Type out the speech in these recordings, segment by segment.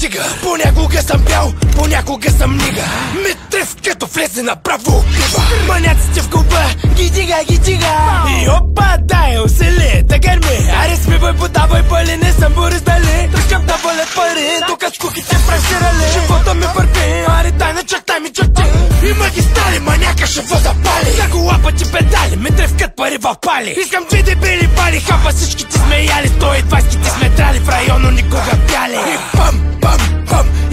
дига. Понякога съм бял, понякога съм нига. Митрев като влезе направо пива. Маняците в клуба ги дига. И опа, дай, усили, да гърми. Аре сми бой, подавай пали, не съм Борис Дали. Тръгам да валят пари, докато скуките пресирали. Живота ми върви, аре дай начертай ми черти. И магистрали, маняка ще запали. Како лапати педали, Митрев кът пари в пали. Искам две дебели бали, хапа всички ти сме яли. 120 ти сме трали, в районо никога пяли. И пам,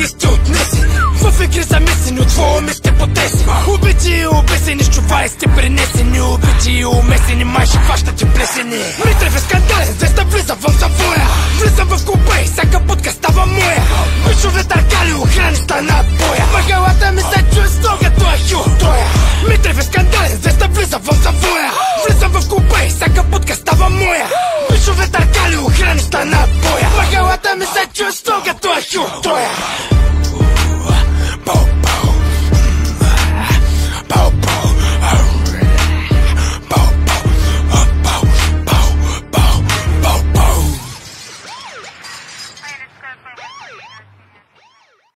и сте отнесени. В игри замесени, от твоя сте потесени. Убити и обесени, с чували сте пренесени. Убити и умесени, май ще хващате плесени. Митрев е скандален, звезда влиза в завоя. Влизам в клуба и всяка будка става моя. Пичове търкали, охрани стана боя. Махалата ми се чуе сто като ахю тоя. Митрев е скандален, звезда влиза в завоя. Влизам в клуба и всяка будка става моя. Пичове търкали, охрани стана боя. Махалата ми се чуе сто като ахю тоя.